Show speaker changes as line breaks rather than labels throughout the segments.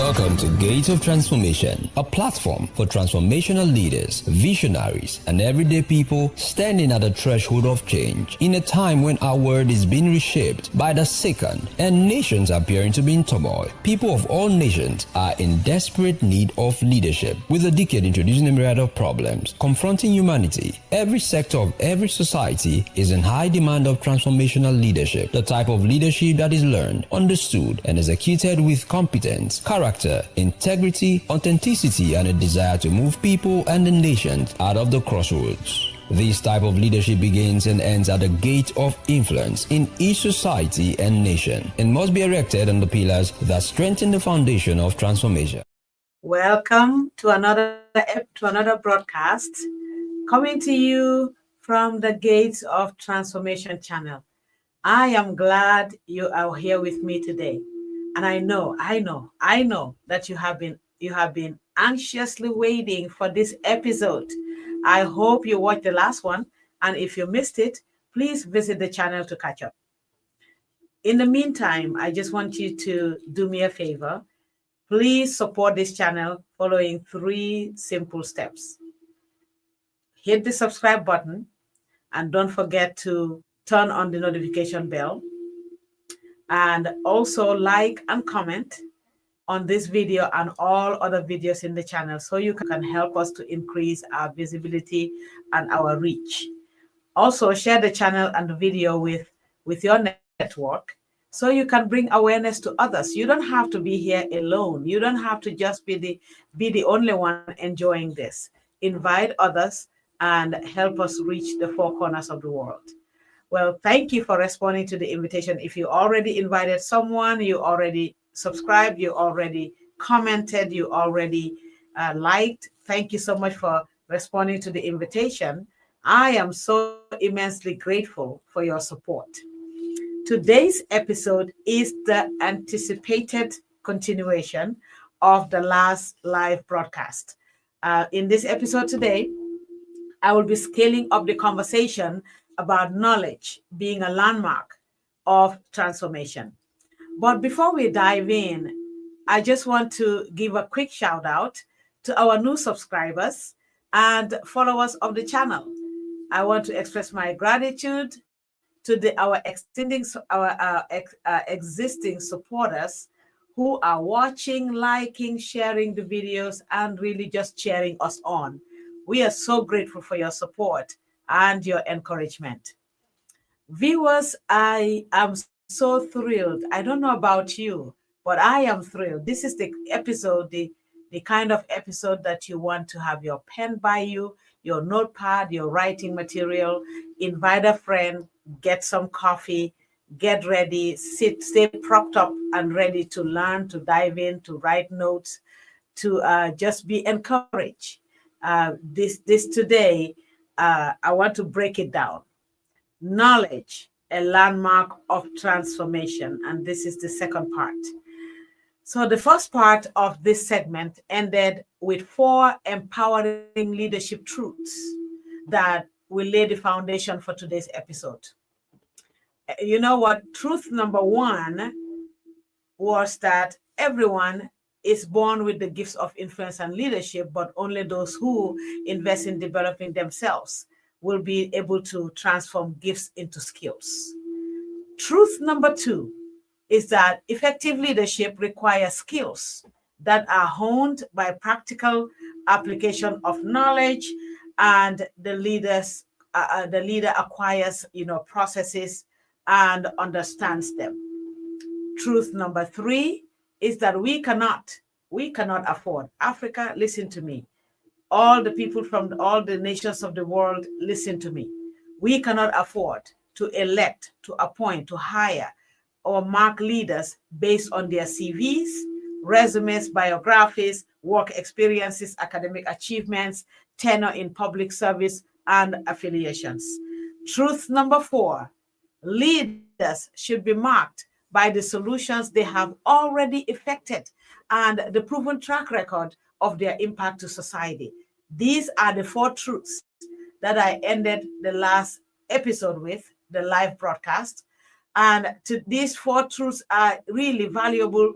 Welcome to Gates of Transformation, a platform for transformational leaders, visionaries, and everyday people standing at the threshold of change. In a time when our world is being reshaped by the second and nations appearing to be in turmoil, people of all nations are in desperate need of leadership. With a decade introducing a myriad of problems confronting humanity, every sector of every society is in high demand of transformational leadership, the type of leadership that is learned, understood, and executed with competence, character, integrity, authenticity, and a desire to move people and the nations out of the crossroads. This type of leadership begins and ends at the gate of influence in each society and nation and must be erected on the pillars that strengthen the foundation of transformation.
Welcome to another broadcast coming to you from the Gates of Transformation channel. I am glad you are here with me today. And I know that you have been anxiously waiting for this episode. I hope you watched the last one, and if you missed it, please visit the channel to catch up. In the meantime, I just want you to do me a favor. Please support this channel following 3 simple steps. Hit the subscribe button and don't forget to turn on the notification bell. And also like and comment on this video and all other videos in the channel so you can help us to increase our visibility and our reach. Also share the channel and the video with your network so you can bring awareness to others. You don't have to be here alone. You don't have to just be the only one enjoying this. Invite others and help us reach the 4 corners of the world. Well, thank you for responding to the invitation. If you already invited someone, you already subscribed, you already commented, you already liked, thank you so much for responding to the invitation. I am so immensely grateful for your support. Today's episode is the anticipated continuation of the last live broadcast. In this episode today, I will be scaling up the conversation about knowledge being a landmark of transformation. But before we dive in, I just want to give a quick shout out to our new subscribers and followers of the channel. I want to express my gratitude to our existing supporters who are watching, liking, sharing the videos, and really just cheering us on. We are so grateful for your support and your encouragement. Viewers, I am so thrilled. I don't know about you, but I am thrilled. This is the episode, the kind of episode that you want to have your pen by you, your notepad, your writing material, invite a friend, get some coffee, get ready, stay propped up and ready to learn, to dive in, to write notes, to just be encouraged. This today, I want to break it down. Knowledge, a landmark of transformation. And this is the second part. So the first part of this segment ended with 4 empowering leadership truths that will lay the foundation for today's episode. You know what? Truth number 1 was that everyone is born with the gifts of influence and leadership, but only those who invest in developing themselves will be able to transform gifts into skills. Truth number 2 is that effective leadership requires skills that are honed by practical application of knowledge, and the leader acquires, processes and understands them. Truth number 3 is that we cannot afford. Africa, listen to me. All the people from all the nations of the world, listen to me. We cannot afford to elect, to appoint, to hire, or mark leaders based on their CVs, resumes, biographies, work experiences, academic achievements, tenure in public service, and affiliations. Truth number 4, leaders should be marked by the solutions they have already effected and the proven track record of their impact to society. These are the 4 truths that I ended the last episode with, the live broadcast. And these 4 truths are really valuable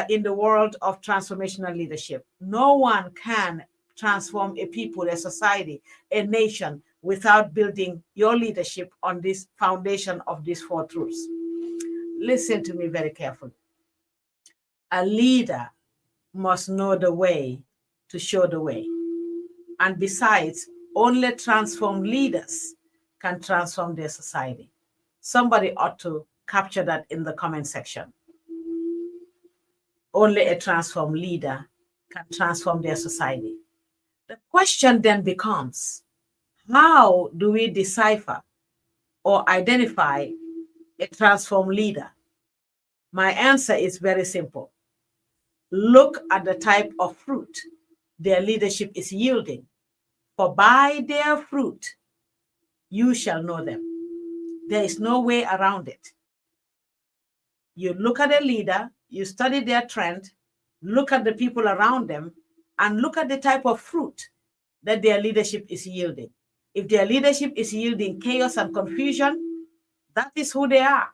in the world of transformational leadership. No one can transform a people, a society, a nation without building your leadership on this foundation of these four truths. Listen to me very carefully. A leader must know the way to show the way. And besides, only transformed leaders can transform their society. Somebody ought to capture that in the comment section. Only a transformed leader can transform their society. The question then becomes, how do we decipher or identify a transformed leader? My answer is very simple. Look at the type of fruit their leadership is yielding, for by their fruit you shall know them. There is no way around it. You look at a leader, you study their trend, look at the people around them, and look at the type of fruit that their leadership is yielding. If their leadership is yielding chaos and confusion, that is who they are.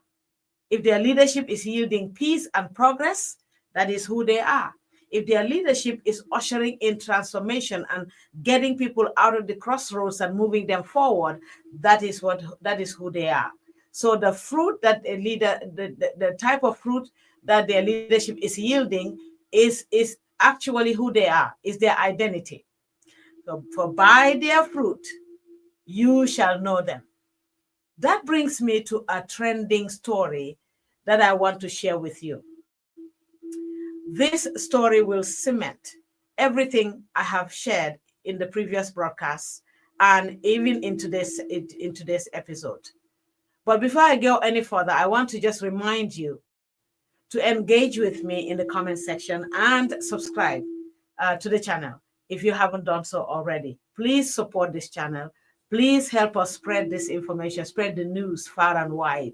If their leadership is yielding peace and progress, that is who they are. If their leadership is ushering in transformation and getting people out of the crossroads and moving them forward, that is who they are. So the fruit that a leader, the type of fruit that their leadership is yielding is actually who they are, is their identity. So for by their fruit, you shall know them. That brings me to a trending story that I want to share with you. This story will cement everything I have shared in the previous broadcasts and even in today's episode. But before I go any further, I want to just remind you to engage with me in the comment section and subscribe to the channel if you haven't done so already. Please support this channel. Please help us spread this information, spread the news far and wide,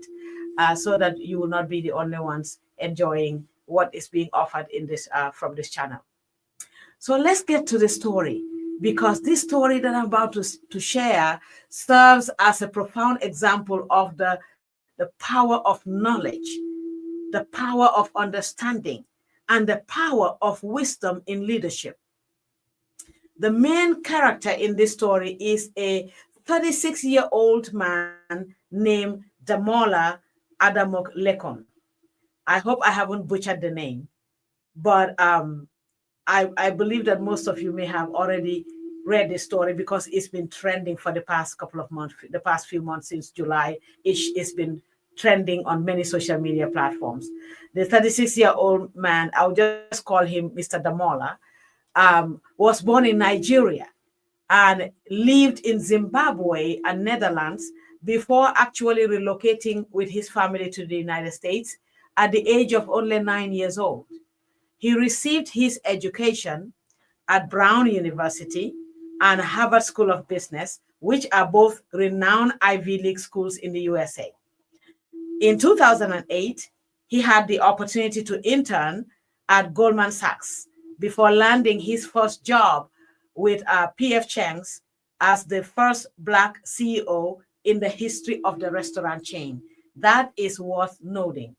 so that you will not be the only ones enjoying what is being offered in this from this channel. So let's get to the story, because this story that I'm about to share serves as a profound example of the power of knowledge, the power of understanding, and the power of wisdom in leadership. The main character in this story is a 36-year-old man named Damola Adamoklekon. I hope I haven't butchered the name, but I believe that most of you may have already read this story because it's been trending for the past couple of months, the past few months since July. It's been trending on many social media platforms. The 36-year-old man, I'll just call him Mr. Damola, was born in Nigeria and lived in Zimbabwe and Netherlands before actually relocating with his family to the United States at the age of only 9 years old. He received his education at Brown University and Harvard School of Business, which are both renowned Ivy League schools in the USA. In 2008, he had the opportunity to intern at Goldman Sachs before landing his first job with P.F. Chang's as the first Black CEO in the history of the restaurant chain. That is worth noting.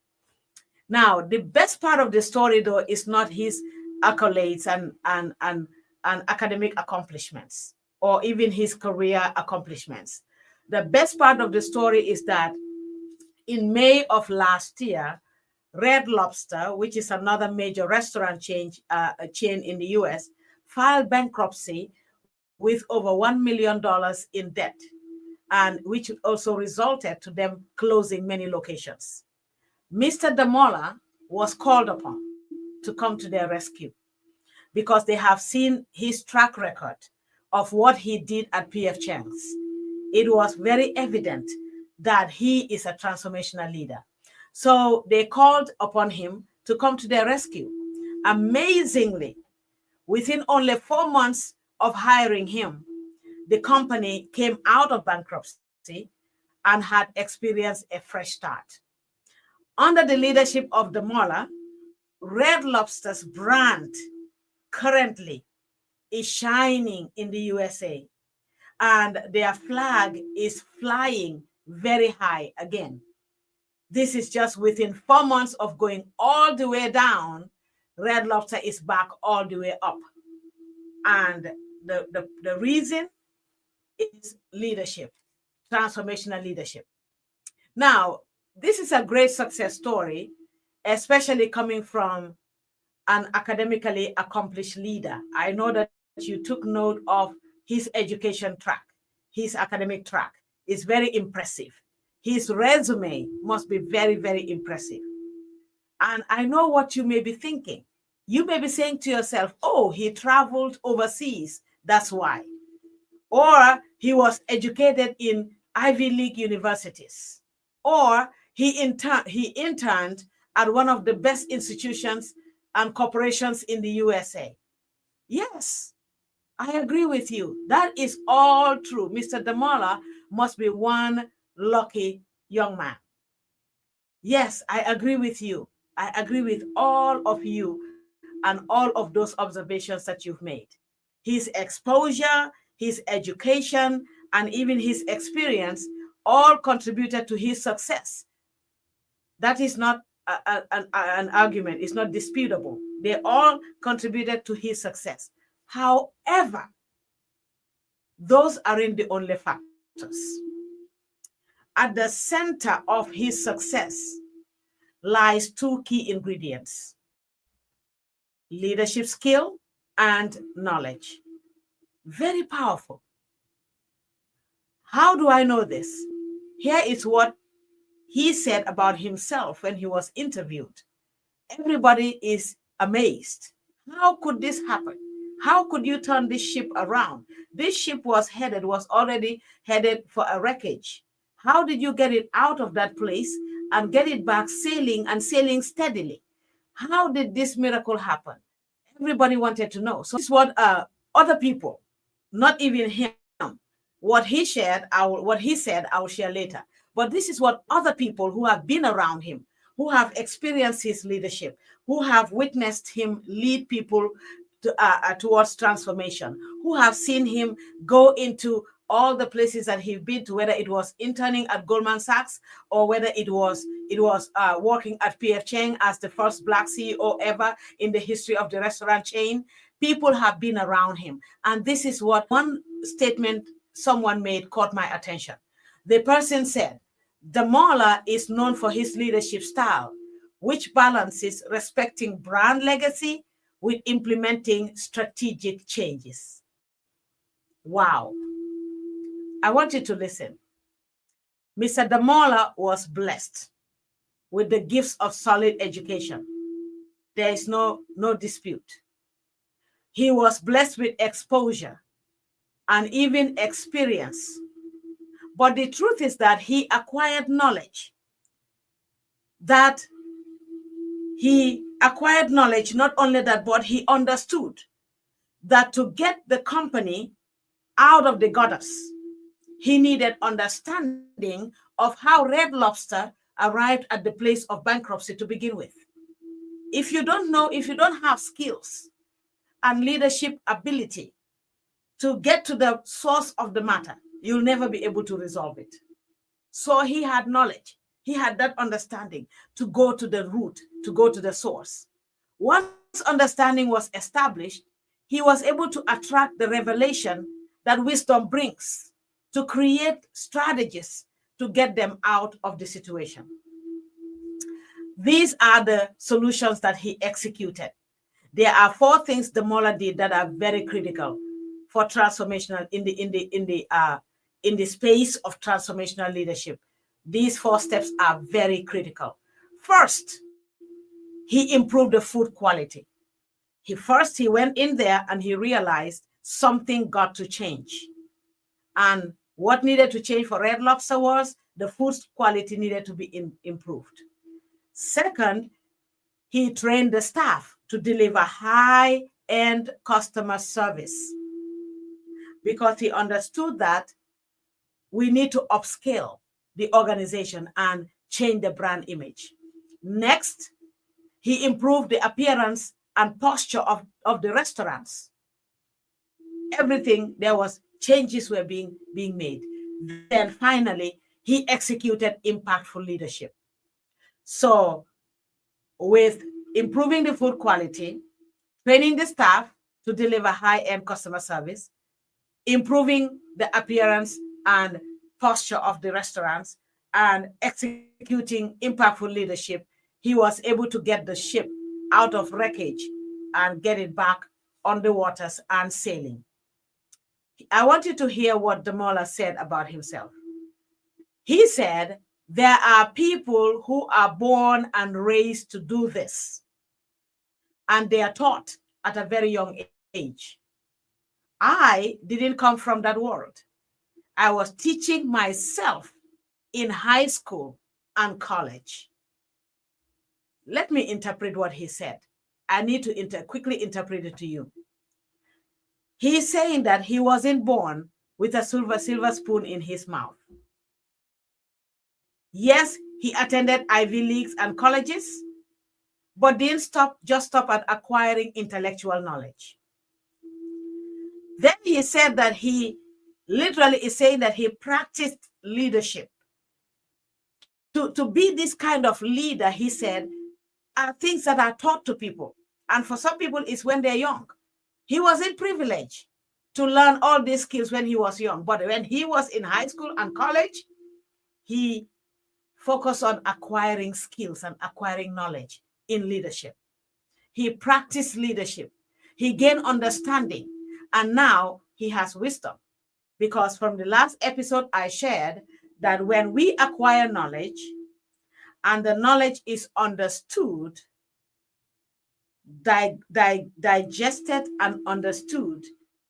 Now, the best part of the story, though, is not his accolades and academic accomplishments or even his career accomplishments. The best part of the story is that in May of last year, Red Lobster, which is another major restaurant chain in the US, filed bankruptcy with over $1 million in debt, and which also resulted to them closing many locations. Mr. Damola was called upon to come to their rescue because they have seen his track record of what he did at P.F. Chang's. It was very evident that he is a transformational leader. So they called upon him to come to their rescue. Amazingly, within only 4 months of hiring him, the company came out of bankruptcy and had experienced a fresh start. Under the leadership of Damola, Red Lobster's brand currently is shining in the USA, and their flag is flying very high again. This is just within 4 months of going all the way down Red Lobster is back all the way up. And the reason is leadership, transformational leadership. Now, this is a great success story, especially coming from an academically accomplished leader. I know that you took note of his education track, his academic track is very impressive. His resume must be very, very impressive. And I know what you may be thinking. You may be saying to yourself, oh, he traveled overseas. That's why. Or he was educated in Ivy League universities. Or he interned at one of the best institutions and corporations in the USA. Yes, I agree with you. That is all true. Mr. Damola must be one lucky young man. Yes, I agree with you. I agree with all of you and all of those observations that you've made. His exposure, his education, and even his experience all contributed to his success. That is not an argument, it's not disputable. They all contributed to his success. However, those aren't the only factors. At the center of his success lies two key ingredients: leadership skill and knowledge. Very powerful. How do I know this? Here is what he said about himself when he was interviewed. Everybody is amazed. How could this happen? How could you turn this ship around? This ship was already headed for a wreckage. How did you get it out of that place and get it back sailing and sailing steadily? How did this miracle happen? Everybody wanted to know. So this is what other people, not even him, what he said, I'll share later. But this is what other people who have been around him, who have experienced his leadership, who have witnessed him lead people towards transformation, who have seen him go into all the places that he's been to, whether it was interning at Goldman Sachs or whether it was working at P.F. Chang as the first Black CEO ever in the history of the restaurant chain. People have been around him. And this is what one statement someone made caught my attention. The person said, Damola is known for his leadership style, which balances respecting brand legacy with implementing strategic changes. Wow. I want you to listen. Mr. Damola was blessed with the gifts of solid education. There is no dispute. He was blessed with exposure and even experience. But the truth is that he acquired knowledge. Not only that, but he understood that to get the company out of the gutters, he needed understanding of how Red Lobster arrived at the place of bankruptcy to begin with. If you don't have skills and leadership ability to get to the source of the matter, you'll never be able to resolve it. So he had knowledge. He had that understanding to go to the root, to go to the source. Once understanding was established, he was able to attract the revelation that wisdom brings to create strategies to get them out of the situation. These are the solutions that he executed. There are 4 things Damola did that are very critical for transformational in the space of transformational leadership. These 4 steps are very critical. First, he improved the food quality. He went in there and he realized something got to change. And what needed to change for Red Lobster was the food quality needed to be improved. Second, he trained the staff to deliver high-end customer service because he understood that we need to upscale the organization and change the brand image. Next, he improved the appearance and posture of the restaurants. Everything, there was changes were being made. Then finally, he executed impactful leadership. So with improving the food quality, training the staff to deliver high-end customer service, improving the appearance and posture of the restaurants, and executing impactful leadership. He was able to get the ship out of wreckage and get it back on the waters and sailing. I want you to hear what Damola said about himself. He said, there are people who are born and raised to do this, and they are taught at a very young age. I didn't come from that world. I was teaching myself in high school and college. Let me interpret what he said. I need to quickly interpret it to you. He's saying that he wasn't born with a silver spoon in his mouth. Yes, he attended Ivy Leagues and colleges, but didn't just stop at acquiring intellectual knowledge. Then he said that he literally is saying that he practiced leadership. To be this kind of leader, he said, are things that are taught to people. And for some people, it's when they're young. He wasn't privileged to learn all these skills when he was young. But when he was in high school and college, he focused on acquiring skills and acquiring knowledge in leadership. He practiced leadership. He gained understanding. And now he has wisdom. Because from the last episode, I shared that when we acquire knowledge and the knowledge is understood, digested and understood,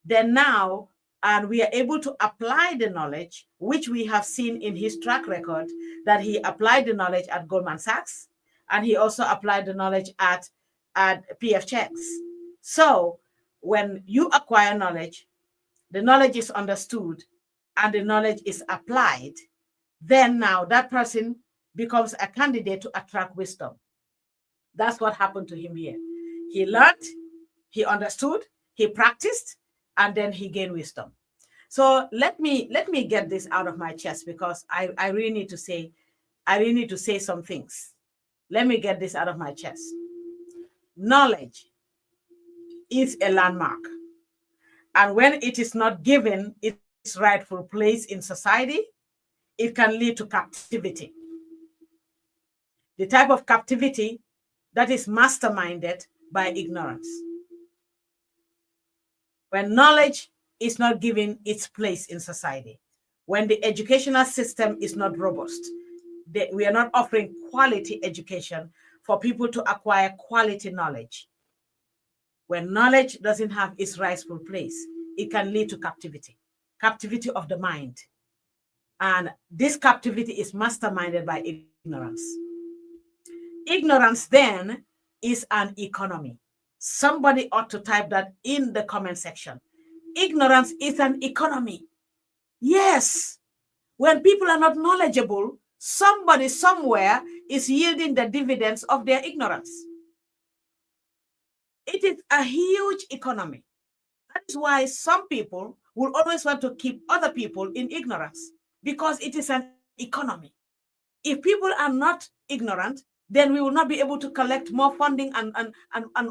then now, and we are able to apply the knowledge, which we have seen in his track record, that he applied the knowledge at Goldman Sachs, and he also applied the knowledge at PF Checks. So when you acquire knowledge, the knowledge is understood, and the knowledge is applied, then now that person becomes a candidate to attract wisdom. That's what happened to him here. He learned, he understood, he practiced, and then he gained wisdom. So let me get this out of my chest, because I really need to say some things. Let me get this out of my chest. Knowledge is a landmark. And when it is not given its rightful place in society, it can lead to captivity. The type of captivity that is masterminded by ignorance. When knowledge is not given its place in society, when the educational system is not robust, we are not offering quality education for people to acquire quality knowledge. When knowledge doesn't have its rightful place, it can lead to captivity of the mind. And this captivity is masterminded by ignorance. Ignorance then is an economy. Somebody ought to type that in the comment section. Ignorance is an economy. Yes. When people are not knowledgeable, somebody somewhere is yielding the dividends of their ignorance. It is a huge economy. That is why some people will always want to keep other people in ignorance, because it is an economy. If people are not ignorant, then we will not be able to collect more funding and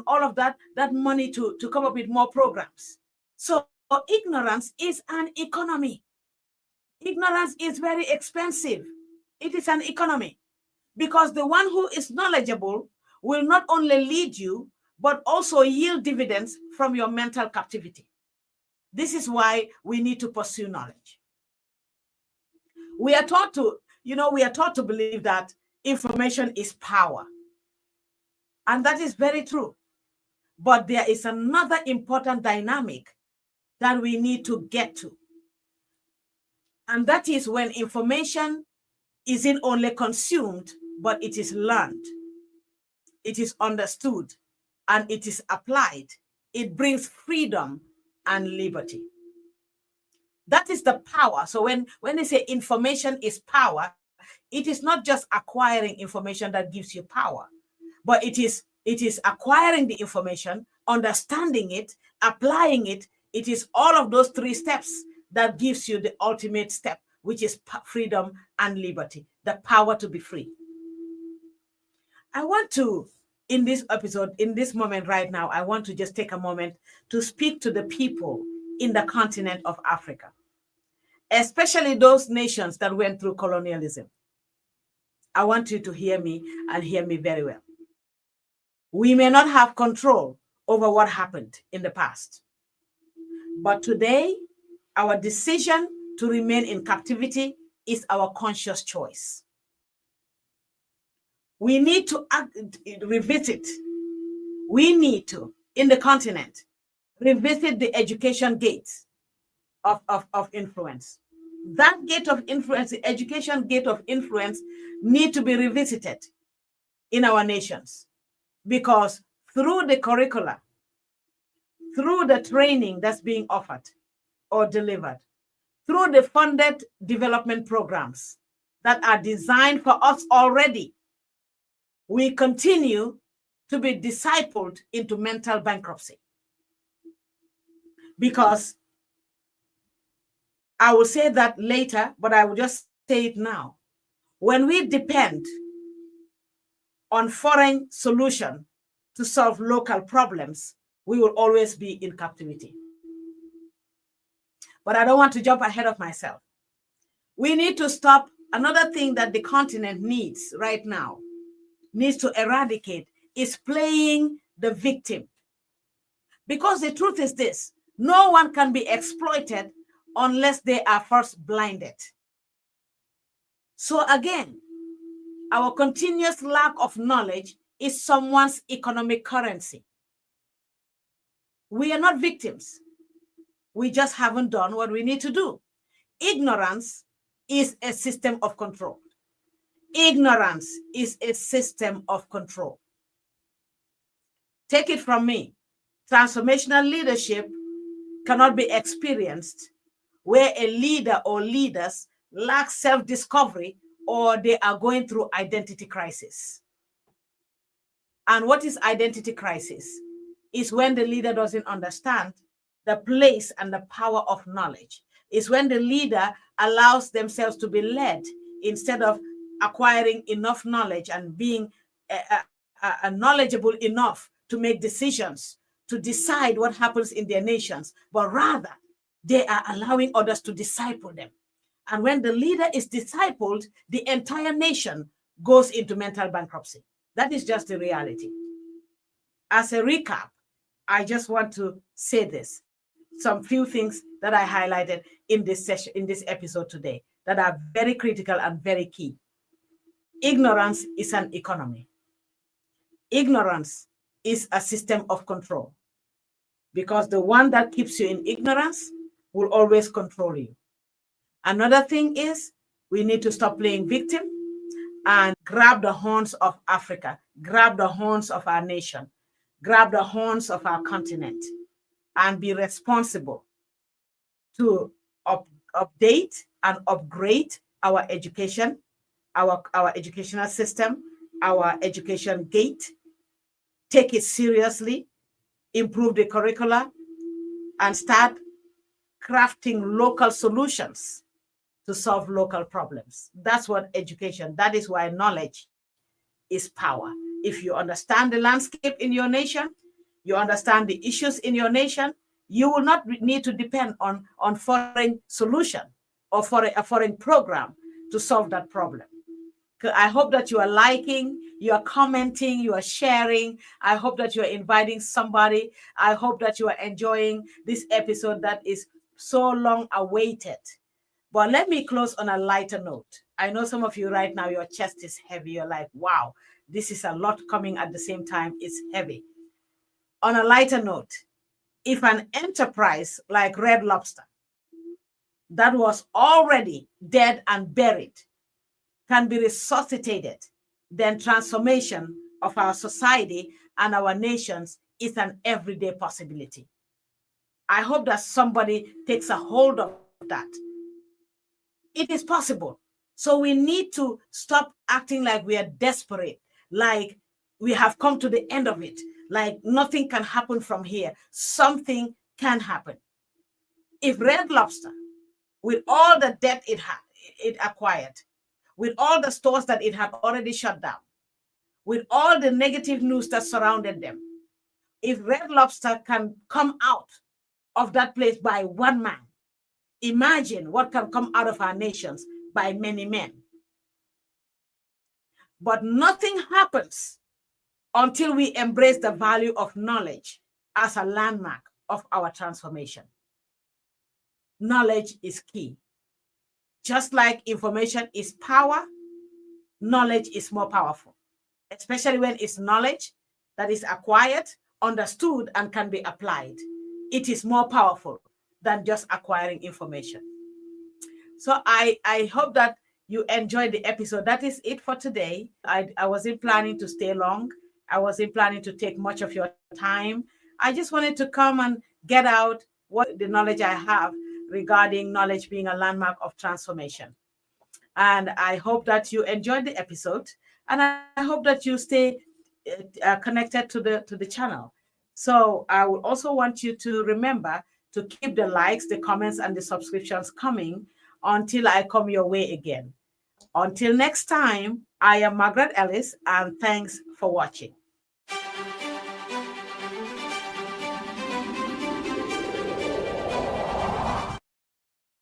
all of that money to come up with more programs. So ignorance is an economy. Ignorance is very expensive. It is an economy, because the one who is knowledgeable will not only lead you, but also yield dividends from your mental captivity. This is why we need to pursue knowledge. We are taught to believe that information is power. And that is very true. But there is another important dynamic that we need to get to. And that is when information isn't only consumed, but it is learned, it is understood, and it is applied. It brings freedom and liberty. That is the power. So when they say information is power, it is not just acquiring information that gives you power, but it is acquiring the information, understanding it, applying it. It is all of those three steps that gives you the ultimate step, which is freedom and liberty, the power to be free. I want to in this episode, in this moment right now, I want to just take a moment to speak to the people in the continent of Africa, especially those nations that went through colonialism. I want you to hear me and hear me very well. We may not have control over what happened in the past, but today, our decision to remain in captivity is our conscious choice. We need to revisit. We need to, in the continent, revisit the education gates of influence. That gate of influence, the education gate of influence, need to be revisited in our nations, because through the curricula, through the training that's being offered or delivered, through the funded development programs that are designed for us already, we continue to be discipled into mental bankruptcy. Because I will say that later, but I will just say it now. When we depend on foreign solution to solve local problems, we will always be in captivity. But I don't want to jump ahead of myself. We need to stop. Another thing that the continent needs right now, needs to eradicate, is playing the victim. Because the truth is this: no one can be exploited unless they are first blinded. So again, our continuous lack of knowledge is someone's economic currency. We are not victims. We just haven't done what we need to do. Ignorance is a system of control. Ignorance is a system of control. Take it from me. Transformational leadership cannot be experienced where a leader or leaders lack self-discovery or they are going through identity crisis. And what is identity crisis? Is when the leader doesn't understand the place and the power of knowledge. Is when the leader allows themselves to be led instead of acquiring enough knowledge and being knowledgeable enough to make decisions, to decide what happens in their nations, but rather they are allowing others to disciple them. And when the leader is discipled, the entire nation goes into mental bankruptcy. That is just the reality. As a recap, I just want to say this, some few things that I highlighted in this session, in this episode today, that are very critical and very key. Ignorance is an economy. Ignorance is a system of control, because the one that keeps you in ignorance will always control you. Another thing is we need to stop playing victim and grab the horns of Africa, grab the horns of our nation, grab the horns of our continent, and be responsible to update and upgrade our education, our educational system, our education gate, take it seriously, improve the curricula, and start crafting local solutions to solve local problems. That's what education, that is why knowledge is power. If you understand the landscape in your nation, you understand the issues in your nation, you will not need to depend on foreign solution or for a foreign program to solve that problem. I hope that you are liking, you are commenting, you are sharing. I hope that you are inviting somebody. I hope that you are enjoying this episode that is so long awaited. But let me close on a lighter note. I know some of you right now, your chest is heavy. You're like, wow, this is a lot coming at the same time. It's heavy. On a lighter note, if an enterprise like Red Lobster that was already dead and buried can be resuscitated, then transformation of our society and our nations is an everyday possibility. I hope that somebody takes a hold of that. It is possible. So we need to stop acting like we are desperate, like we have come to the end of it, like nothing can happen from here. Something can happen. If Red Lobster, with all the debt it acquired, with all the stores that it had already shut down, with all the negative news that surrounded them. If Red Lobster can come out of that place by one man, imagine what can come out of our nations by many men. But nothing happens until we embrace the value of knowledge as a landmark of our transformation. Knowledge is key. Just like information is power, knowledge is more powerful, especially when it's knowledge that is acquired, understood, and can be applied. It is more powerful than just acquiring information. So I hope that you enjoyed the episode. That is it for today. I wasn't planning to stay long. I wasn't planning to take much of your time. I just wanted to come and get out what the knowledge I have regarding knowledge being a landmark of transformation. And I hope that you enjoyed the episode, and I hope that you stay connected to the channel. So I would also want you to remember to keep the likes, the comments, and the subscriptions coming until I come your way again. Until next time, I am Margaret Ellis, and thanks for watching.